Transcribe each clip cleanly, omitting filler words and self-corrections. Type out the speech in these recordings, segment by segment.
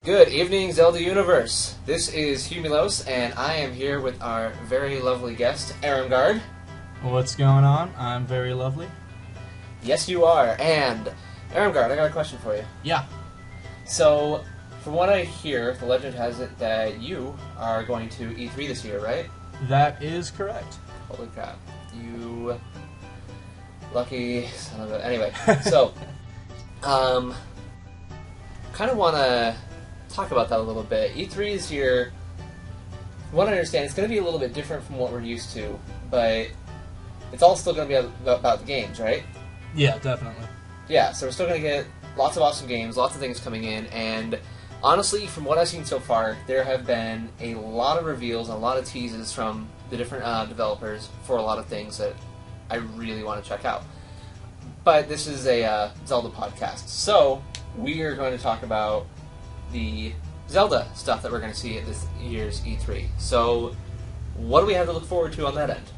Good evening, Zelda Universe. This is Humilos, and I am here with our very lovely guest, Erengard. What's going on? I'm very lovely. Yes, you are. And, Erengard, I got a question for you. Yeah. So, from what I hear, the legend has it that you are going to E3 this year, right? That is correct. Holy crap. You lucky son of a... Anyway, so, kind of want to talk about that a little bit. E3 is here. From what I understand, it's going to be a little bit different from what we're used to, but it's all still going to be about the games, right? Yeah, definitely. Yeah, so we're still going to get lots of awesome games, lots of things coming in, and honestly, from what I've seen so far, there have been a lot of reveals and a lot of teases from the different developers for a lot of things that I really want to check out. But this is a Zelda podcast, so we are going to talk about the Zelda stuff that we're going to see at this year's E3. So, what do we have to look forward to on that end?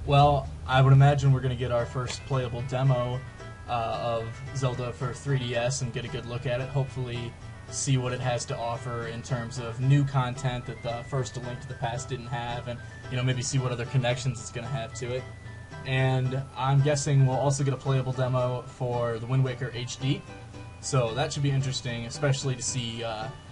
Well, I would imagine we're going to get our first playable demo of Zelda for 3DS and get a good look at it. Hopefully see what it has to offer in terms of new content that the first A Link to the Past didn't have, and maybe see what other connections it's going to have to it. And I'm guessing we'll also get a playable demo for the Wind Waker HD. So that should be interesting, especially to see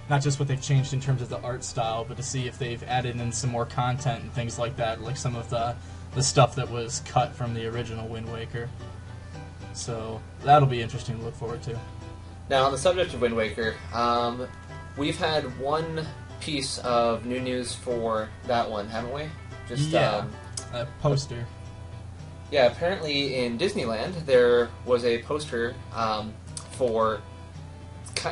not just what they've changed in terms of the art style, but to see if they've added in some more content and things like that, like some of the stuff that was cut from the original Wind Waker. So that'll be interesting to look forward to. Now, on the subject of Wind Waker, we've had one piece of new news for that one, haven't we? Just a poster. Yeah, apparently in Disneyland there was a poster for,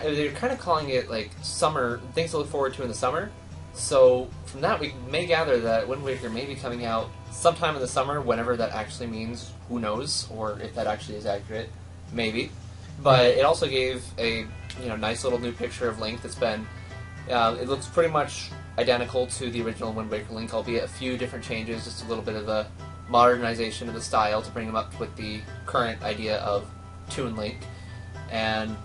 they're kind of calling it like summer, things to look forward to in the summer. So from that we may gather that Wind Waker may be coming out sometime in the summer, whenever that actually means, who knows, or if that actually is accurate, maybe. But it also gave a nice little new picture of Link that's been, it looks pretty much identical to the original Wind Waker Link, albeit a few different changes, just a little bit of a modernization of the style to bring him up with the current idea of Toon Link. And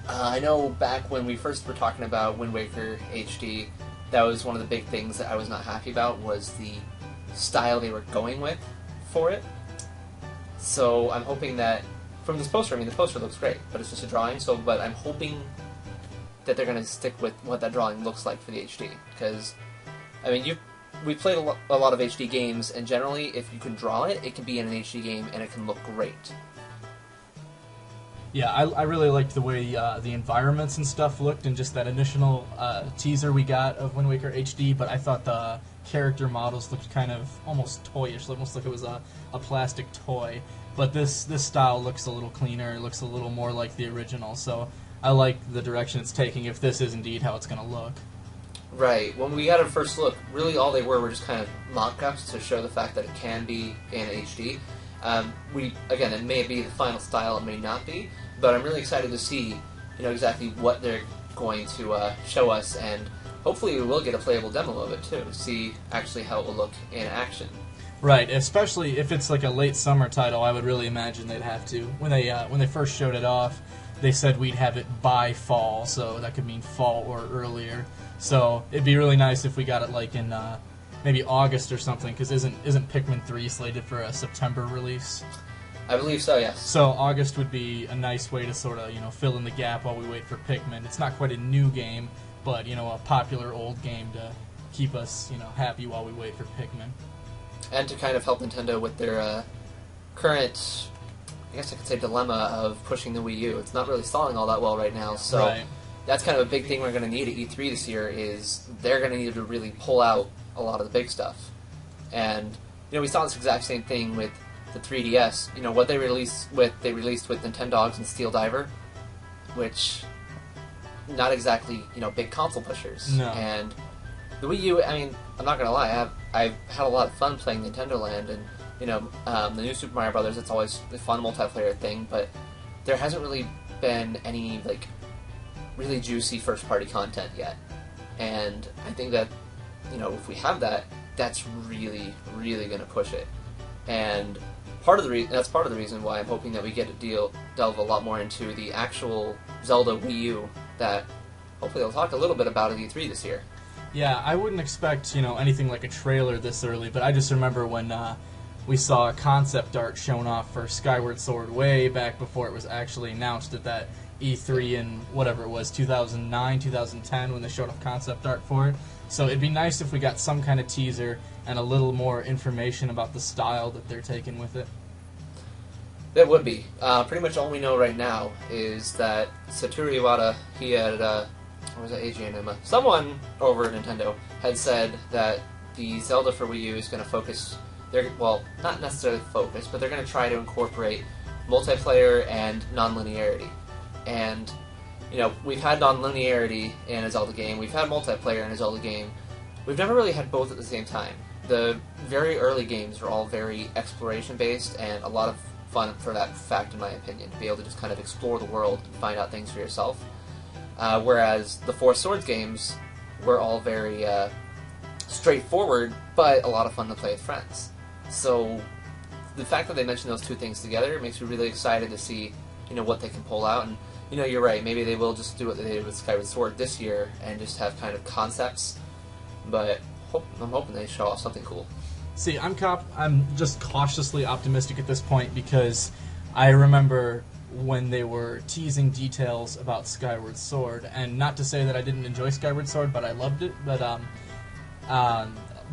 I know back when we first were talking about Wind Waker HD, that was one of the big things that I was not happy about, was the style they were going with for it. So I'm hoping that from this poster, the poster looks great, but it's just a drawing, but I'm hoping that they're going to stick with what that drawing looks like for the HD, because, we played a lot of HD games, and generally, if you can draw it, it can be in an HD game, and it can look great. Yeah, I really liked the way the environments and stuff looked in just that initial teaser we got of Wind Waker HD, but I thought the character models looked kind of almost toyish, almost like it was a plastic toy. But this style looks a little cleaner, it looks a little more like the original, so I like the direction it's taking if this is indeed how it's going to look. Right. When we got our first look, really all they were just kind of mock-ups to show the fact that it can be in HD. It may be the final style, it may not be, but I'm really excited to see, exactly what they're going to show us, and hopefully we will get a playable demo of it too, to see actually how it will look in action. Right, especially if it's like a late summer title, I would really imagine they'd have to. When they first showed it off, they said we'd have it by fall, so that could mean fall or earlier. So it'd be really nice if we got it like in maybe August or something, because isn't Pikmin 3 slated for a September release? I believe so, yes. So August would be a nice way to sort of, fill in the gap while we wait for Pikmin. It's not quite a new game, but, a popular old game to keep us, happy while we wait for Pikmin. And to kind of help Nintendo with their current, I guess I could say, dilemma of pushing the Wii U. It's not really selling all that well right now, so right. That's kind of a big thing we're going to need at E3 this year, is they're going to need to really pull out a lot of the big stuff. And, we saw this exact same thing with the 3DS. What they released with Nintendogs and Steel Diver, which, not exactly, big console pushers. No. And the Wii U, I'm not going to lie, I've had a lot of fun playing Nintendo Land, and, the new Super Mario Brothers, it's always a fun multiplayer thing, but there hasn't really been any, really juicy first-party content yet. And I think that, if we have that, that's really, really going to push it. And that's part of the reason why I'm hoping that we get to delve a lot more into the actual Zelda Wii U that hopefully they'll talk a little bit about it at E3 this year. Yeah, I wouldn't expect, anything like a trailer this early, but I just remember when we saw a concept art shown off for Skyward Sword way back before it was actually announced at that E3 in whatever it was, 2009, 2010, when they showed off concept art for it. So it'd be nice if we got some kind of teaser and a little more information about the style that they're taking with it. That would be. Pretty much all we know right now is that Satoru Iwata, he had, or was that Eiji Aonuma? Someone over at Nintendo had said that the Zelda for Wii U is going to focus, not necessarily focus, but they're going to try to incorporate multiplayer and non-linearity. And, we've had non-linearity in a Zelda game, we've had multiplayer in a Zelda game, we've never really had both at the same time. The very early games were all very exploration-based, and a lot of fun for that fact, in my opinion, to be able to just kind of explore the world and find out things for yourself. Whereas the Four Swords games were all very straightforward, but a lot of fun to play with friends. So the fact that they mentioned those two things together makes me really excited to see, what they can pull out. And, you're right, maybe they will just do what they did with Skyward Sword this year and just have kind of concepts, but I'm hoping they show off something cool. See, I'm just cautiously optimistic at this point because I remember when they were teasing details about Skyward Sword, and not to say that I didn't enjoy Skyward Sword, but I loved it, but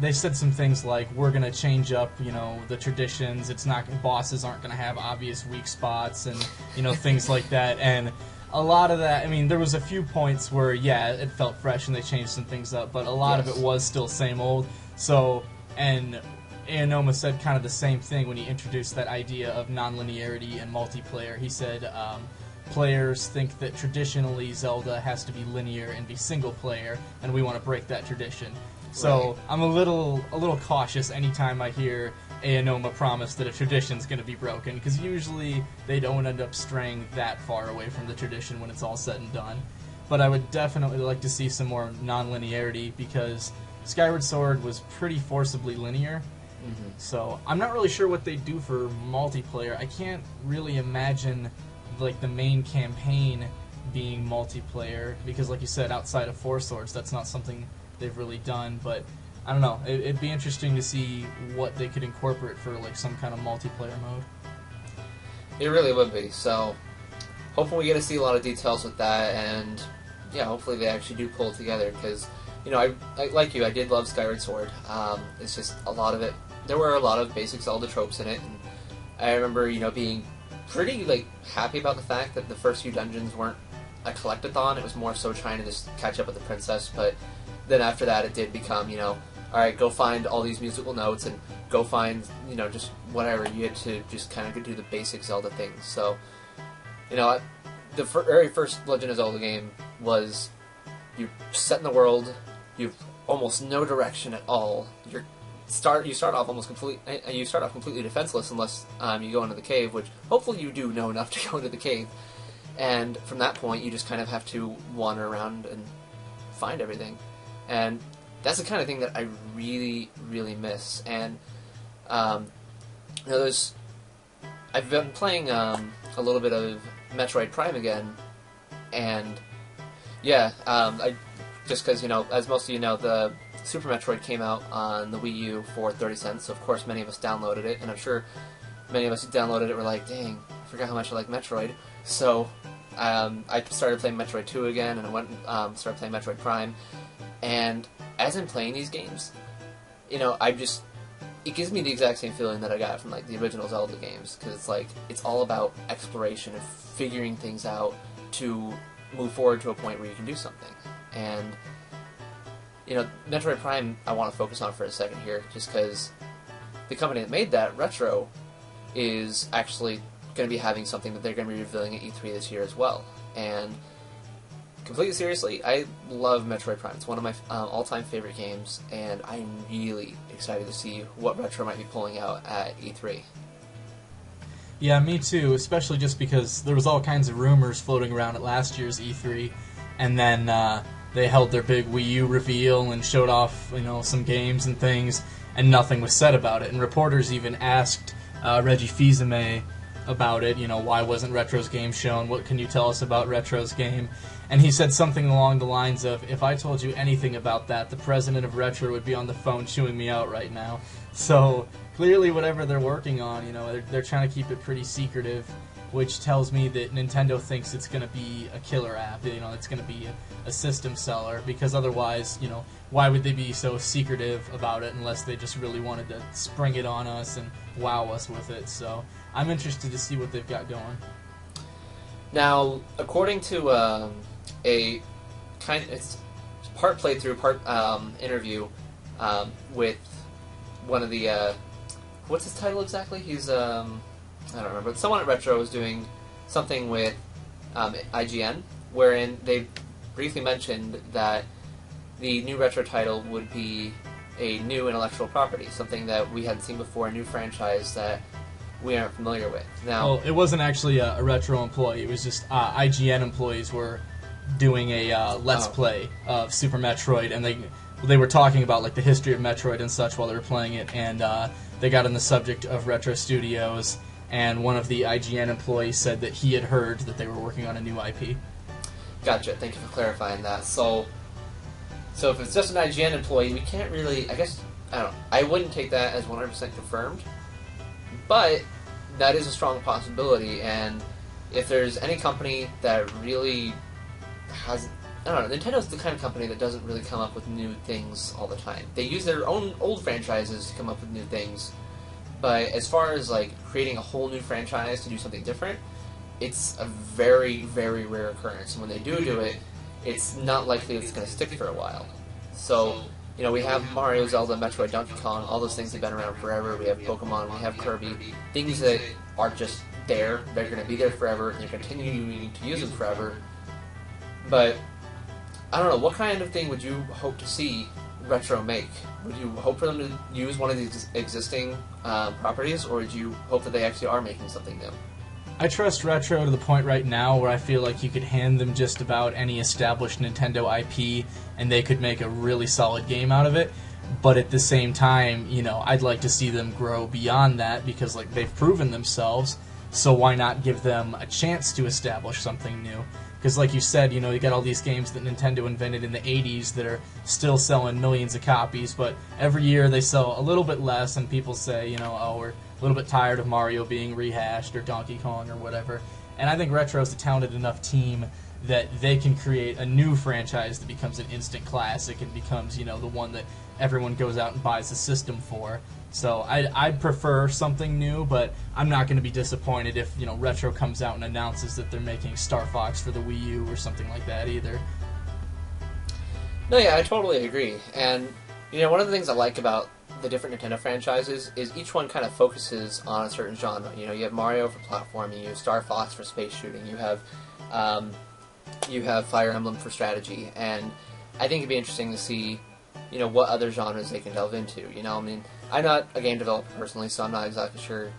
they said some things like, we're going to change up, the traditions, bosses aren't going to have obvious weak spots, and, things like that, and a lot of that, there was a few points where, yeah, it felt fresh and they changed some things up, but a lot of it was still same old, so, and Aonuma said kind of the same thing when he introduced that idea of non-linearity and multiplayer. He said players think that traditionally Zelda has to be linear and be single player, and we want to break that tradition. So I'm a little cautious anytime I hear Aonuma promise that a tradition's going to be broken, because usually they don't end up straying that far away from the tradition when it's all said and done. But I would definitely like to see some more non-linearity, because Skyward Sword was pretty forcibly linear. Mm-hmm. So I'm not really sure what they do for multiplayer. I can't really imagine the main campaign being multiplayer, because like you said, outside of Four Swords, that's not something they've really done. But I don't know, it'd be interesting to see what they could incorporate for some kind of multiplayer mode. It really would be. So hopefully we get to see a lot of details with that, and yeah, hopefully they actually do pull it together, because I like you, I did love Skyward Sword. It's just a lot of it. There were a lot of basic Zelda tropes in it, and I remember, being pretty, happy about the fact that the first few dungeons weren't a collectathon. It was more so trying to just catch up with the princess, but then after that it did become, alright, go find all these musical notes, and go find, just whatever. You had to just kind of do the basic Zelda things. So, the very first Legend of Zelda game was, you set in the world, you've almost no direction at all. You start off completely defenseless unless you go into the cave, which hopefully you do know enough to go into the cave. And from that point, you just kind of have to wander around and find everything. And that's the kind of thing that I really, really miss. And I've been playing a little bit of Metroid Prime again, and yeah, just because, as most of you know, the Super Metroid came out on the Wii U for 30 cents, so of course many of us downloaded it, and I'm sure many of us who downloaded it were like, dang, I forgot how much I like Metroid. So I started playing Metroid 2 again, and I went and started playing Metroid Prime, and as I'm playing these games, it gives me the exact same feeling that I got from the original Zelda games, because it's all about exploration and figuring things out to move forward to a point where you can do something. And Metroid Prime I want to focus on for a second here, just because the company that made that, Retro, is actually going to be having something that they're going to be revealing at E3 this year as well. And completely seriously, I love Metroid Prime. It's one of my all-time favorite games, and I'm really excited to see what Retro might be pulling out at E3. Yeah, me too, especially just because there was all kinds of rumors floating around at last year's E3, and then they held their big Wii U reveal and showed off, some games and things, and nothing was said about it. And reporters even asked Reggie Fils-Aimé about it, why wasn't Retro's game shown? What can you tell us about Retro's game? And he said something along the lines of, if I told you anything about that, the president of Retro would be on the phone chewing me out right now. So clearly whatever they're working on, they're trying to keep it pretty secretive, which tells me that Nintendo thinks it's going to be a killer app, it's going to be a system seller, because otherwise, why would they be so secretive about it unless they just really wanted to spring it on us and wow us with it. So I'm interested to see what they've got going. Now, according to it's part playthrough, part interview with one of the what's his title exactly? He's I don't remember. But someone at Retro was doing something with IGN, wherein they briefly mentioned that the new Retro title would be a new intellectual property, something that we hadn't seen before, a new franchise that we aren't familiar with. Now, well, it wasn't actually a Retro employee. It was just IGN employees were doing a Let's Play of Super Metroid, and they were talking about like the history of Metroid and such while they were playing it, and they got on the subject of Retro Studios, and one of the IGN employees said that he had heard that they were working on a new IP. Gotcha. Thank you for clarifying that. So if it's just an IGN employee, we can't really, I guess, I don't know. I wouldn't take that as 100% confirmed, but that is a strong possibility, and if there's any company that really has, I don't know, Nintendo's the kind of company that doesn't really come up with new things all the time. They use their own old franchises to come up with new things, but as far as like creating a whole new franchise to do something different, it's a very, very rare occurrence. And when they do it, it's not likely it's going to stick for a while. So, we have Mario, Zelda, Metroid, Donkey Kong, all those things have been around forever. We have Pokemon, we have Kirby, things that are just there. They're going to be there forever, and they're continuing to use them forever. But, I don't know, what kind of thing would you hope to see Retro make? Would you hope for them to use one of these existing properties, or would you hope that they actually are making something new? I trust Retro to the point right now where I feel like you could hand them just about any established Nintendo IP and they could make a really solid game out of it. But at the same time, I'd like to see them grow beyond that because like they've proven themselves, so why not give them a chance to establish something new? Because like you said, you got all these games that Nintendo invented in the 80s that are still selling millions of copies, but every year they sell a little bit less and people say, oh, we're a little bit tired of Mario being rehashed or Donkey Kong or whatever. And I think Retro's a talented enough team that they can create a new franchise that becomes an instant classic and becomes, the one that everyone goes out and buys the system for. So I'd prefer something new, but I'm not going to be disappointed if, Retro comes out and announces that they're making Star Fox for the Wii U or something like that either. No, yeah, I totally agree. And, one of the things I like about the different Nintendo franchises is each one kind of focuses on a certain genre. You have Mario for platforming, you have Star Fox for space shooting, you have Fire Emblem for strategy, and I think it'd be interesting to see, what other genres they can delve into. I'm not a game developer personally, so I'm not exactly sure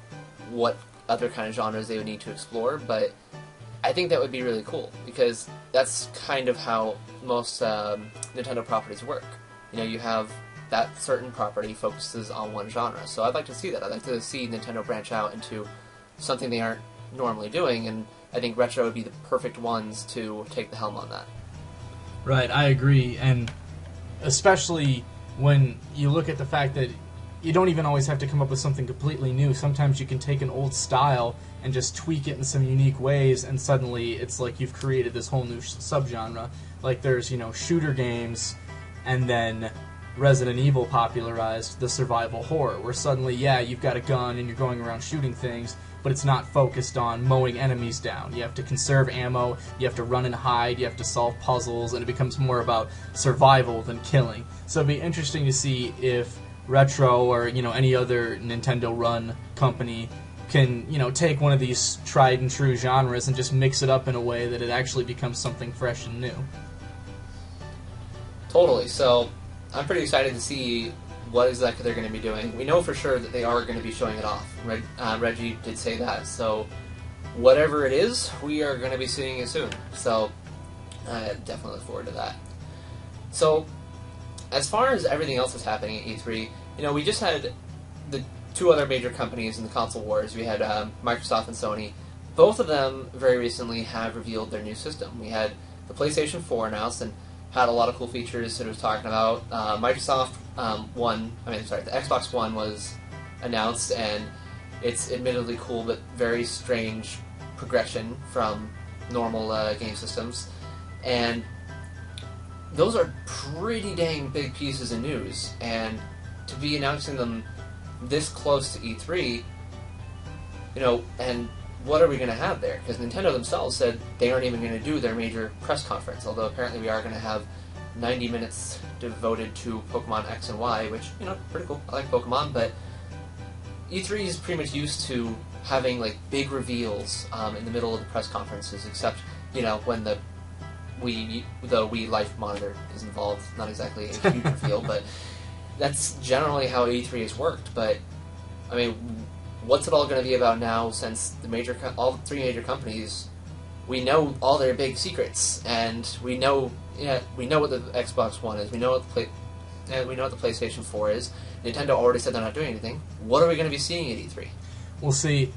what other kind of genres they would need to explore, but I think that would be really cool, because that's kind of how most Nintendo properties work. You have that certain property focuses on one genre, so I'd like to see that. I'd like to see Nintendo branch out into something they aren't normally doing, and I think Retro would be the perfect ones to take the helm on that. Right, I agree, and especially when you look at the fact that you don't even always have to come up with something completely new. Sometimes you can take an old style and just tweak it in some unique ways, and suddenly it's like you've created this whole new subgenre. Like there's, shooter games, and then Resident Evil popularized the survival horror, where suddenly, you've got a gun and you're going around shooting things, but it's not focused on mowing enemies down. You have to conserve ammo, you have to run and hide, you have to solve puzzles, and it becomes more about survival than killing. So it'd be interesting to see if Retro or, any other Nintendo-run company can, take one of these tried-and-true genres and just mix it up in a way that it actually becomes something fresh and new. Totally. So I'm pretty excited to see what exactly they're going to be doing. We know for sure that they are going to be showing it off. Reggie did say that. So whatever it is, we are going to be seeing it soon. So I definitely look forward to that. So as far as everything else that's happening at E3, we just had the two other major companies in the console wars. We had Microsoft and Sony. Both of them very recently have revealed their new system. We had the PlayStation 4 announced and had a lot of cool features that it was talking about. Microsoft the Xbox One was announced, and it's admittedly cool but very strange progression from normal game systems. And those are pretty dang big pieces of news, and to be announcing them this close to E3, and what are we going to have there? Because Nintendo themselves said they aren't even going to do their major press conference, although apparently we are going to have 90 minutes devoted to Pokemon X and Y, which, pretty cool. I like Pokemon, but E3 is pretty much used to having, like, big reveals in the middle of the press conferences, except, when the Wii Life monitor is involved. Not exactly a huge reveal, but that's generally how E3 has worked. But, I mean, what's it all going to be about now, since all three major companies, we know all their big secrets, and we know what the Xbox One is, we know what the PlayStation 4 is. Nintendo already said they're not doing anything. What are we going to be seeing at E3? We'll see.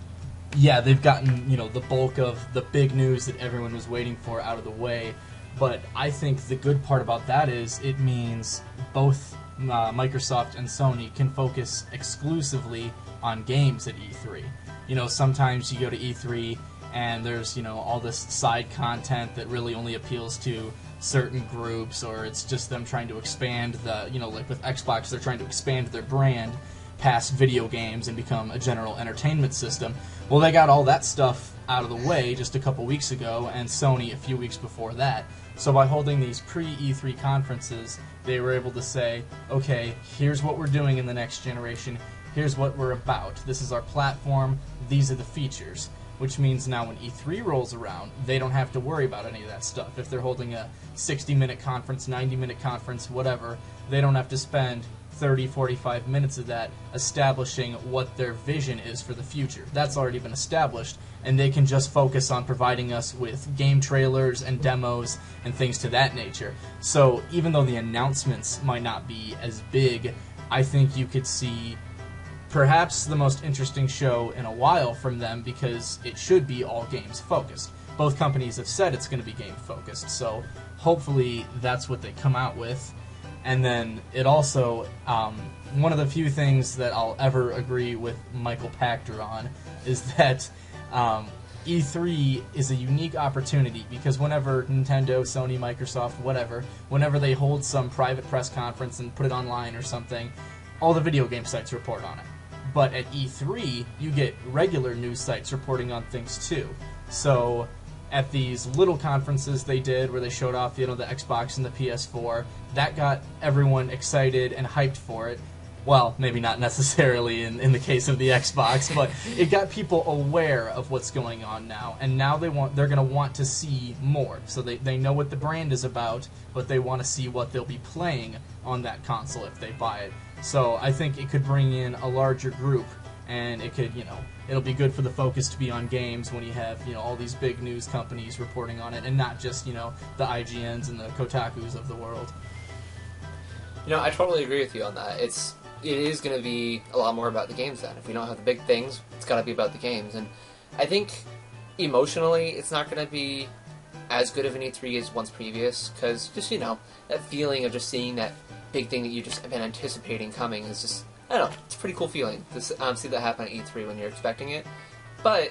Yeah, they've gotten, the bulk of the big news that everyone was waiting for out of the way. But I think the good part about that is it means both Microsoft and Sony can focus exclusively on games at E3. Sometimes you go to E3 and there's, all this side content that really only appeals to certain groups, or it's just them trying to expand like with Xbox, they're trying to expand their brand past video games and become a general entertainment system. Well, they got all that stuff out of the way just a couple weeks ago, and Sony a few weeks before that. So by holding these pre-E3 conferences, they were able to say, okay, here's what we're doing in the next generation, here's what we're about, this is our platform, these are the features. Which means now when E3 rolls around, they don't have to worry about any of that stuff. If they're holding a 60-minute conference, 90-minute conference, whatever, they don't have to spend 30, 45 minutes of that establishing what their vision is for the future. That's already been established, and they can just focus on providing us with game trailers and demos and things to that nature. So even though the announcements might not be as big, I think you could see perhaps the most interesting show in a while from them, because it should be all games focused. Both companies have said it's going to be game focused, so hopefully that's what they come out with. And then it also, one of the few things that I'll ever agree with Michael Pachter on is that E3 is a unique opportunity, because whenever Nintendo, Sony, Microsoft, whenever they hold some private press conference and put it online or something, all the video game sites report on it. But at E3, you get regular news sites reporting on things too. So at these little conferences they did where they showed off, the Xbox and the PS4, that got everyone excited and hyped for it. Well, maybe not necessarily in the case of the Xbox, but it got people aware of what's going on now, and now they're going to want to see more. So they know what the brand is about, but they want to see what they'll be playing on that console if they buy it. So I think it could bring in a larger group, and it could, it'll be good for the focus to be on games when you have, all these big news companies reporting on it, and not just, the IGNs and the Kotakus of the world. I totally agree with you on that. It is going to be a lot more about the games then. If we don't have the big things, it's got to be about the games. And I think emotionally it's not going to be as good of an E3 as once previous, because just, that feeling of just seeing that big thing that you just have been anticipating coming is just, I don't know, it's a pretty cool feeling to see that happen at E3 when you're expecting it. But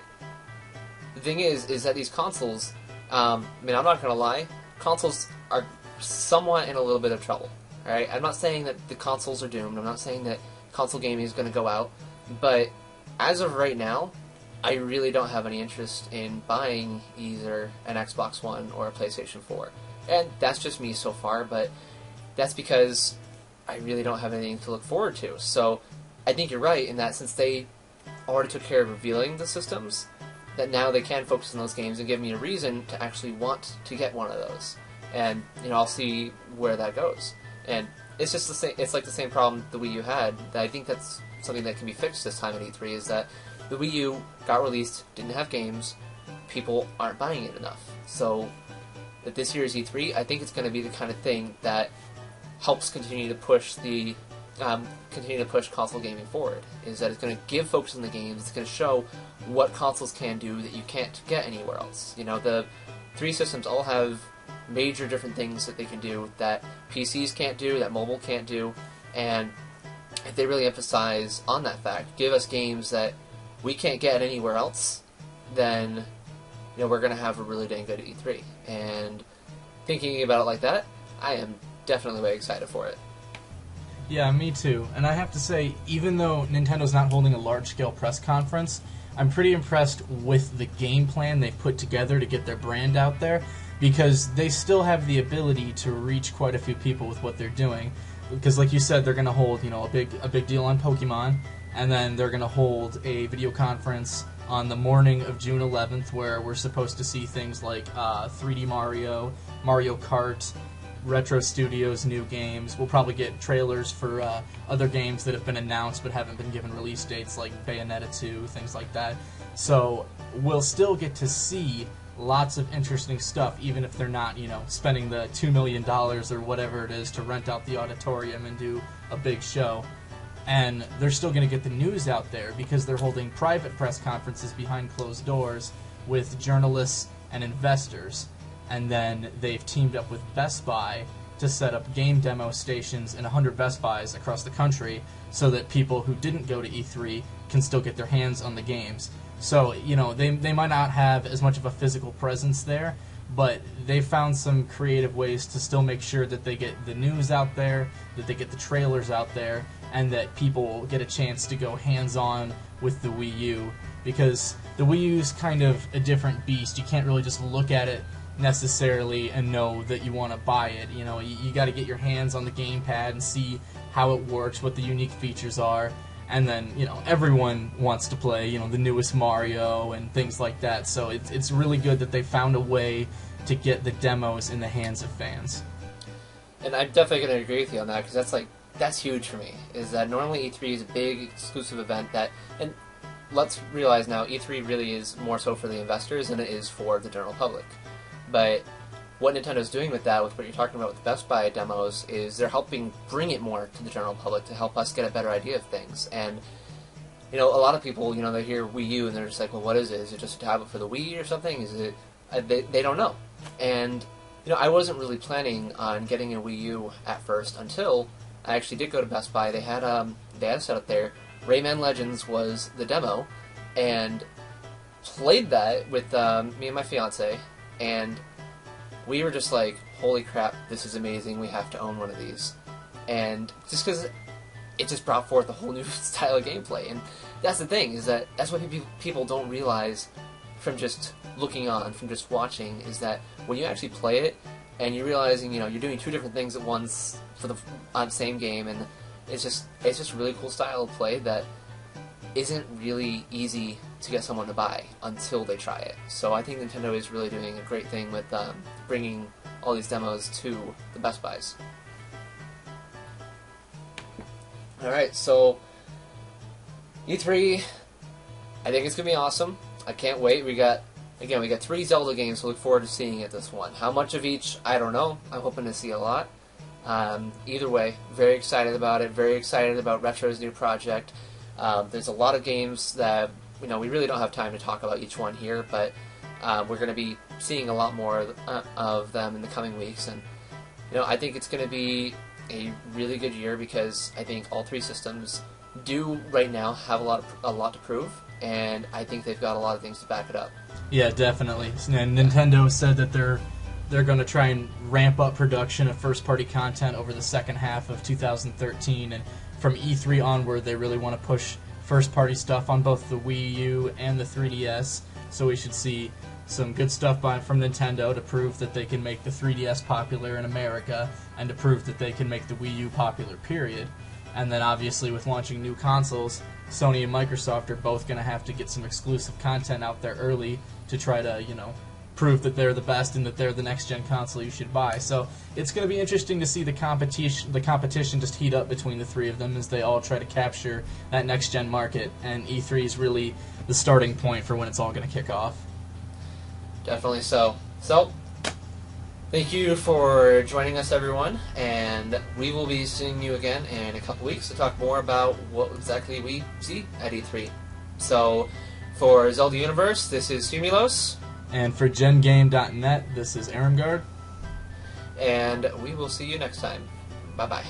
the thing is that these consoles, I'm not going to lie, consoles are somewhat in a little bit of trouble. Alright, I'm not saying that the consoles are doomed, I'm not saying that console gaming is going to go out, but as of right now, I really don't have any interest in buying either an Xbox One or a PlayStation 4. And that's just me so far, but that's because I really don't have anything to look forward to. So I think you're right in that since they already took care of revealing the systems, that now they can focus on those games and give me a reason to actually want to get one of those. And, I'll see where that goes. And it's just the same. It's like the same problem the Wii U had. That I think that's something that can be fixed this time at E3. Is that the Wii U got released, didn't have games, people aren't buying it enough. So at this year's E3, I think it's going to be the kind of thing that helps continue to push console gaming forward. Is that it's going to give focus on the games. It's going to show what consoles can do that you can't get anywhere else. The three systems all have major different things that they can do that PCs can't do, that mobile can't do, and if they really emphasize on that fact, give us games that we can't get anywhere else, then we're going to have a really dang good E3. And thinking about it like that, I am definitely way excited for it. Yeah, me too. And I have to say, even though Nintendo's not holding a large-scale press conference, I'm pretty impressed with the game plan they've put together to get their brand out there, because they still have the ability to reach quite a few people with what they're doing. Because, like you said, they're going to hold a big deal on Pokemon, and then they're going to hold a video conference on the morning of June 11th, where we're supposed to see things like 3D Mario, Mario Kart, Retro Studios' new games. We'll probably get trailers for other games that have been announced but haven't been given release dates, like Bayonetta 2, things like that. So we'll still get to see lots of interesting stuff, even if they're not, spending the $2 million or whatever it is to rent out the auditorium and do a big show. And they're still going to get the news out there because they're holding private press conferences behind closed doors with journalists and investors. And then they've teamed up with Best Buy to set up game demo stations in 100 Best Buys across the country so that people who didn't go to E3 can still get their hands on the games. So, they might not have as much of a physical presence there, but they found some creative ways to still make sure that they get the news out there, that they get the trailers out there, and that people get a chance to go hands-on with the Wii U. Because the Wii U is kind of a different beast. You can't really just look at it necessarily and know that you want to buy it. You got to get your hands on the gamepad and see how it works, what the unique features are. And then, everyone wants to play, the newest Mario and things like that. So it's really good that they found a way to get the demos in the hands of fans. And I'm definitely going to agree with you on that, because that's huge for me, is that normally E3 is a big exclusive event and let's realize now, E3 really is more so for the investors than it is for the general public. But what Nintendo's doing with that, with what you're talking about with the Best Buy demos, is they're helping bring it more to the general public to help us get a better idea of things. And, a lot of people, they hear Wii U and they're just like, well, what is it? Is it just a tablet for the Wii or something? Is it... They don't know. And, I wasn't really planning on getting a Wii U at first until I actually did go to Best Buy. They had a setup there. Rayman Legends was the demo, and played that with me and my fiance, and we were just like, holy crap, this is amazing, we have to own one of these. And just because it just brought forth a whole new style of gameplay. And that's the thing, is that that's what people don't realize from just looking on, from just watching, is that when you actually play it, and you're realizing, you're doing two different things at once on the same game, and it's just a really cool style of play that isn't really easy to get someone to buy until they try it. So I think Nintendo is really doing a great thing with bringing all these demos to the Best Buys. Alright, so E3, I think it's going to be awesome. I can't wait. We got 3 Zelda games to look forward to seeing at this one. How much of each, I don't know. I'm hoping to see a lot. Either way, very excited about it. Very excited about Retro's new project. There's a lot of games that we really don't have time to talk about each one here, but we're going to be seeing a lot more of them in the coming weeks. And I think it's going to be a really good year, because I think all 3 systems do right now have a lot to prove, and I think they've got a lot of things to back it up. Yeah, definitely. And Nintendo said that they're going to try and ramp up production of first-party content over the second half of 2013, and from E3 onward, they really want to push first-party stuff on both the Wii U and the 3DS, so we should see some good stuff from Nintendo to prove that they can make the 3DS popular in America, and to prove that they can make the Wii U popular, period. And then obviously with launching new consoles, Sony and Microsoft are both going to have to get some exclusive content out there early to try to, prove that they're the best and that they're the next-gen console you should buy. So it's going to be interesting to see the competition just heat up between the 3 of them as they all try to capture that next-gen market, and E3 is really the starting point for when it's all going to kick off. Definitely so. So, thank you for joining us, everyone, and we will be seeing you again in a couple weeks to talk more about what exactly we see at E3. So, for Zelda Universe, this is Humilos. And for GenGame.net, this is Arangard. and we will see you next time. Bye bye.